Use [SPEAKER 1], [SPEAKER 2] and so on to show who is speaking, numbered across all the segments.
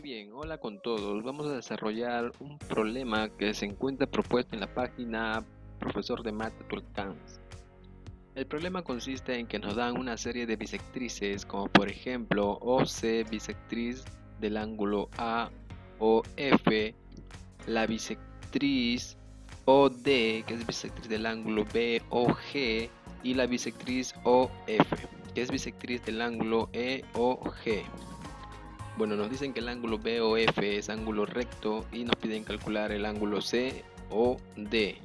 [SPEAKER 1] bien, hola con todos. Vamos a desarrollar un problema que se encuentra propuesto en la página Profesor de Mate Tulcans. El problema consiste en que nos dan una serie de bisectrices, como por ejemplo OC, bisectriz del ángulo A o F, la bisectriz OD, que es bisectriz del ángulo B o G, y la bisectriz OF, que es bisectriz del ángulo E o G. Bueno, nos dicen que el ángulo B o F es ángulo recto y nos piden calcular el ángulo C o D.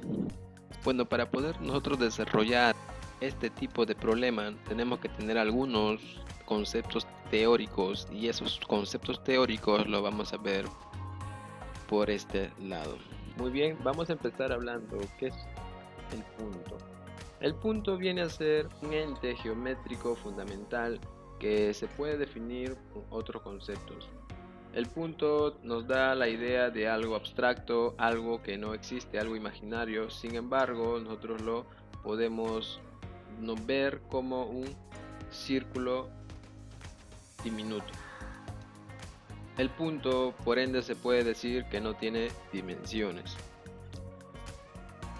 [SPEAKER 1] Bueno, para poder nosotros desarrollar este tipo de problema tenemos que tener algunos conceptos teóricos, y esos conceptos teóricos lo vamos a ver por este lado. Muy bien, vamos a empezar hablando qué es el punto. El punto viene a ser un ente geométrico fundamental que se puede definir con otros conceptos. El punto nos da la idea de algo abstracto, algo que no existe, algo imaginario. Sin embargo, nosotros lo podemos ver como un círculo diminuto. El punto, por ende, se puede decir que no tiene dimensiones.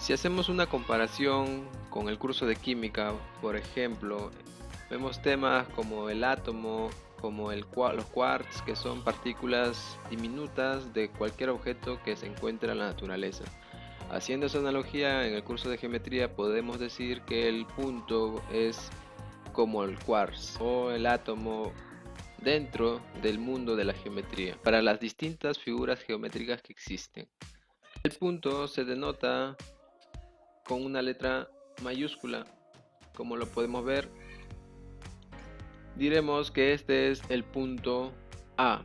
[SPEAKER 1] Si hacemos una comparación con el curso de química, por ejemplo, vemos temas como el átomo, como los quarks, que son partículas diminutas de cualquier objeto que se encuentre en la naturaleza. Haciendo esa analogía, en el curso de geometría podemos decir que el punto es como el quarks o el átomo dentro del mundo de la geometría, para las distintas figuras geométricas que existen. El punto se denota con una letra mayúscula, como lo podemos ver. Diremos que este es el punto A.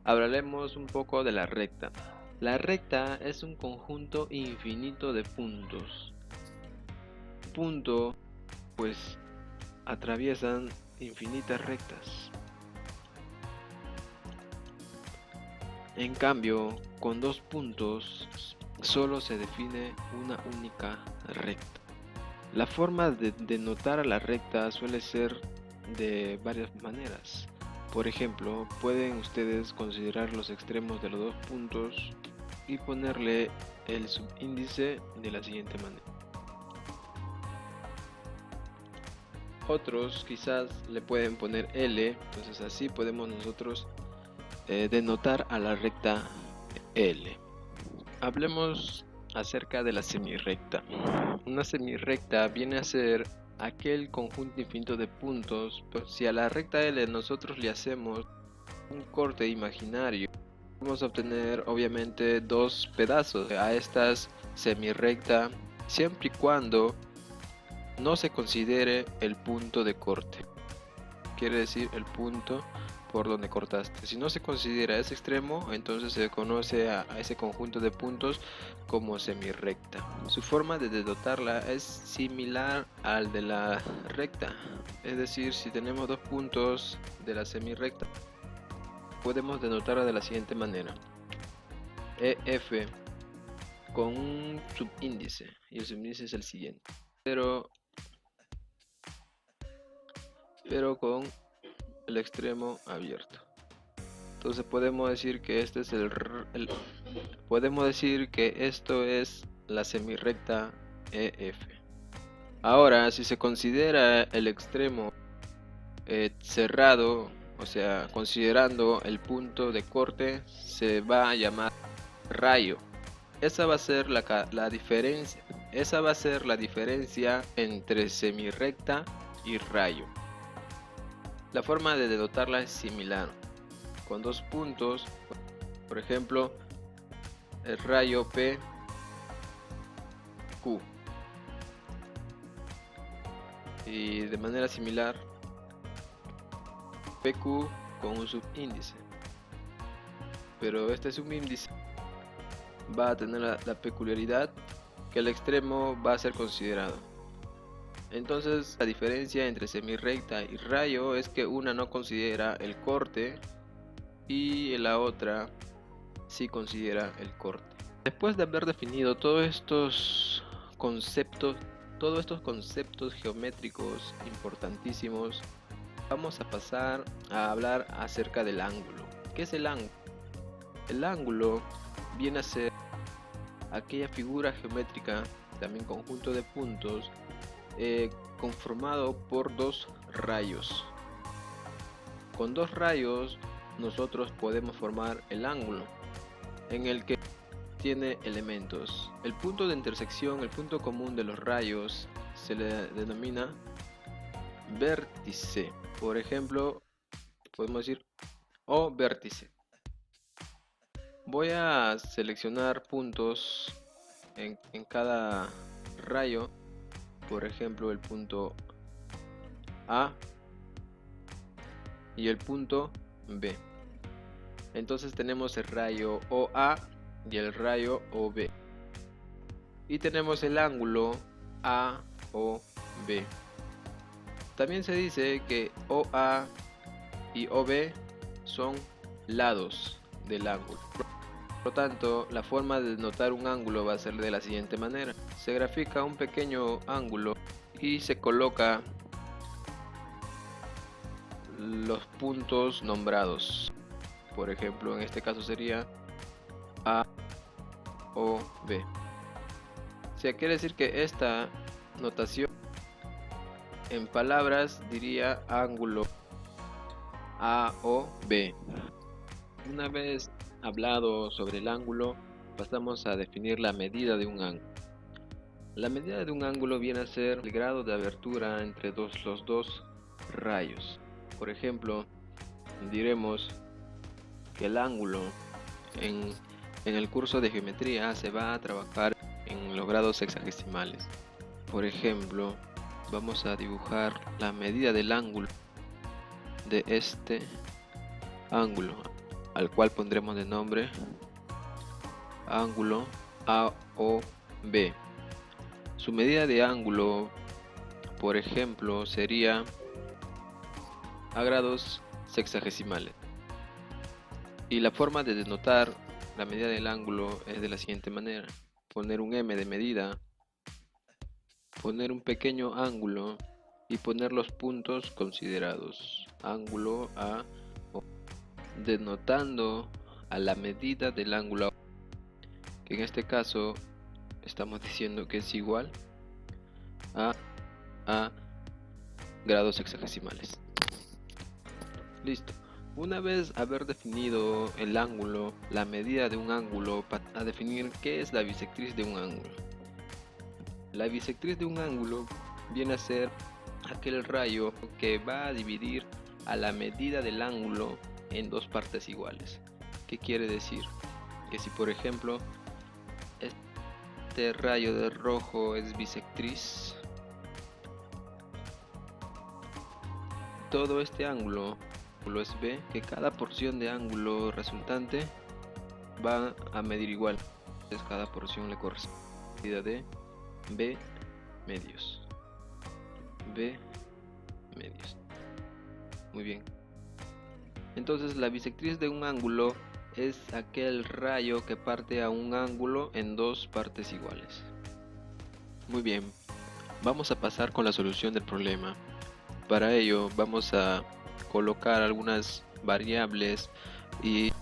[SPEAKER 1] Hablaremos un poco de la recta. La recta es un conjunto infinito de puntos. Punto, pues, atraviesan infinitas rectas. En cambio, con dos puntos solo se define una única recta. La forma de denotar a la recta suele ser de varias maneras. Por ejemplo, pueden ustedes considerar los extremos de los dos puntos y ponerle el subíndice de la siguiente manera. Otros quizás le pueden poner L, entonces así podemos nosotros denotar a la recta L. Hablemos acerca de la semirrecta. Una semirrecta viene a ser aquel conjunto infinito de puntos. Pues si a la recta L nosotros le hacemos un corte imaginario, vamos a obtener obviamente dos pedazos a esta semirrecta, siempre y cuando no se considere el punto de corte. Quiere decir el punto por donde cortaste. Si no se considera ese extremo, entonces se conoce a ese conjunto de puntos como semirrecta. Su forma de denotarla es similar al de la recta, es decir, si tenemos dos puntos de la semirrecta, podemos denotarla de la siguiente manera: EF con un subíndice, y el subíndice es el siguiente, pero con el extremo abierto. Entonces podemos decir que este es podemos decir que esto es la semirrecta EF. Ahora, si se considera el extremo cerrado, o sea, considerando el punto de corte, se va a llamar rayo. Esa va a ser la diferencia. Esa va a ser la diferencia entre semirrecta y rayo. La forma de denotarla es similar, con dos puntos, por ejemplo, el rayo PQ, y de manera similar PQ con un subíndice, pero este subíndice va a tener la peculiaridad que el extremo va a ser considerado. Entonces la diferencia entre semirrecta y rayo es que una no considera el corte y la otra sí considera el corte. Después de haber definido todos estos conceptos geométricos importantísimos, vamos a pasar a hablar acerca del ángulo. ¿Qué es el ángulo? El ángulo viene a ser aquella figura geométrica, también conjunto de puntos, conformado por dos rayos. Con dos rayos nosotros podemos formar el ángulo, en el que tiene elementos. El punto de intersección, el punto común de los rayos, se le denomina vértice. Por ejemplo, podemos decir O vértice. Voy a seleccionar puntos en cada rayo. Por ejemplo, el punto A y el punto B. Entonces tenemos el rayo OA y el rayo OB. Y tenemos el ángulo AOB. También se dice que OA y OB son lados del ángulo. Por lo tanto, la forma de denotar un ángulo va a ser de la siguiente manera. Se grafica un pequeño ángulo y se coloca los puntos nombrados. Por ejemplo, en este caso sería A o B. O sea, quiere decir que esta notación en palabras diría ángulo AOB. Una vez hablado sobre el ángulo, pasamos a definir la medida de un ángulo. La medida de un ángulo viene a ser el grado de abertura entre los dos rayos. Por ejemplo, diremos que el ángulo en el curso de geometría se va a trabajar en los grados sexagesimales. Por ejemplo, vamos a dibujar la medida del ángulo de este ángulo, al cual pondremos de nombre ángulo AOB. Su medida de ángulo, por ejemplo, sería a grados sexagesimales. Y la forma de denotar la medida del ángulo es de la siguiente manera: poner un M de medida, poner un pequeño ángulo y poner los puntos considerados. Ángulo A, denotando a la medida del ángulo, que en este caso estamos diciendo que es igual a grados sexagesimales. Listo. Una vez haber definido el ángulo, la medida de un ángulo, a definir qué es la bisectriz de un ángulo. La bisectriz de un ángulo viene a ser aquel rayo que va a dividir a la medida del ángulo en dos partes iguales. ¿Qué quiere decir? Que si por ejemplo este rayo de rojo es bisectriz, todo este ángulo es B, que cada porción de ángulo resultante va a medir igual. Entonces cada porción le corresponde a la medida de B medios. B medios. Muy bien. Entonces la bisectriz de un ángulo es aquel rayo que parte a un ángulo en dos partes iguales. Muy bien. Vamos a pasar con la solución del problema. Para ello vamos a colocar algunas variables y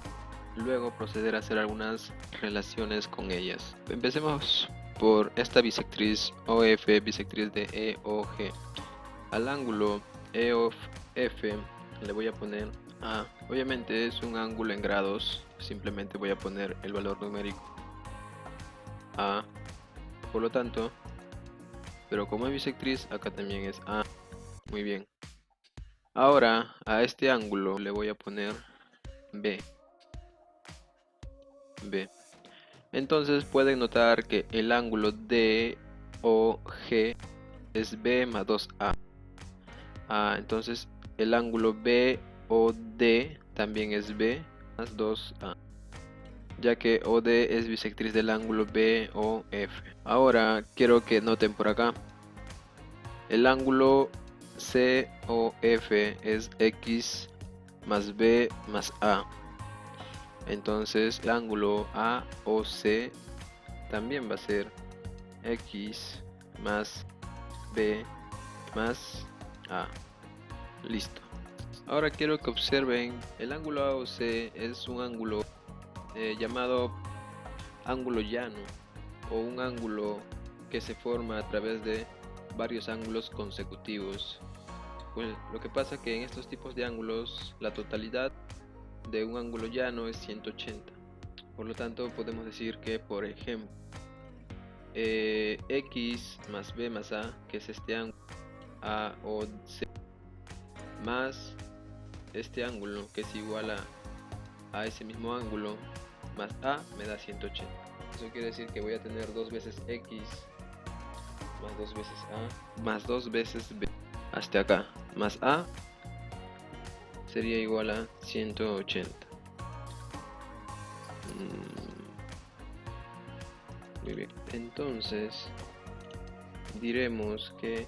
[SPEAKER 1] luego proceder a hacer algunas relaciones con ellas. Empecemos por esta bisectriz OF, bisectriz de EOG. Al ángulo EOF le voy a poner A. Obviamente es un ángulo en grados, simplemente voy a poner el valor numérico A. Por lo tanto, pero como es bisectriz, acá también es A. Muy bien. Ahora a este ángulo le voy a poner B. Entonces pueden notar que el ángulo DOG es B más 2A. Entonces el ángulo BOD también es B más 2A, ya que OD es bisectriz del ángulo BOF. Ahora quiero que noten por acá, el ángulo COF es X más B más A. Entonces el ángulo AOC también va a ser X más B más A. Listo. Ahora quiero que observen, el ángulo AOC es un ángulo llamado ángulo llano, o un ángulo que se forma a través de varios ángulos consecutivos. Pues lo que pasa que en estos tipos de ángulos la totalidad de un ángulo llano es 180. Por lo tanto podemos decir que, por ejemplo, x más b más a, que es este ángulo a o c, más este ángulo que es igual a ese mismo ángulo más a, me da 180. Eso quiere decir que voy a tener 2 veces x más 2 veces a más 2 veces b hasta acá, más a sería igual a 180. Muy bien, entonces diremos que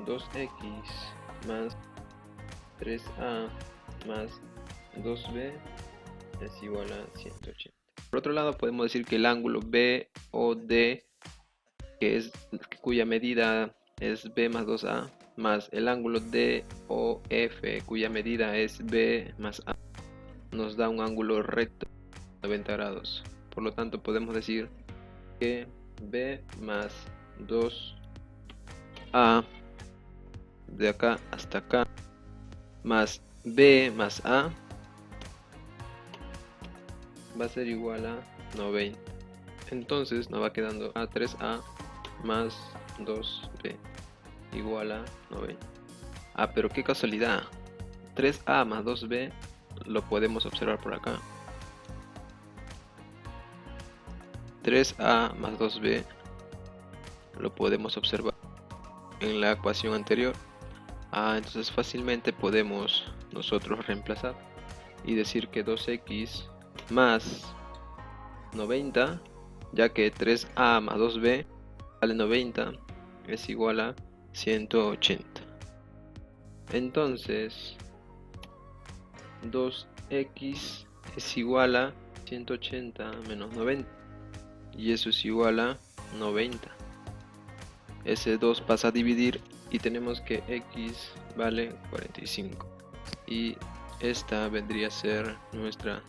[SPEAKER 1] 2x más 3a más 2b es igual a 180. Por otro lado, podemos decir que el ángulo BOD, cuya medida es b más 2a, más el ángulo DOF, cuya medida es b más a, nos da un ángulo recto de 90 grados. Por lo tanto, podemos decir que b más 2a de acá hasta acá más b más a va a ser igual a 90. Entonces nos va quedando a 3a más 2b igual a 90. Pero qué casualidad, 3a más 2b lo podemos observar por acá. 3a más 2b lo podemos observar en la ecuación anterior. Entonces fácilmente podemos nosotros reemplazar y decir que 2x más 90, ya que 3a más 2b vale 90, es igual a 180. Entonces 2x es igual a 180 menos 90, y eso es igual a 90. Ese 2 pasa a dividir y tenemos que x vale 45, y esta vendría a ser nuestra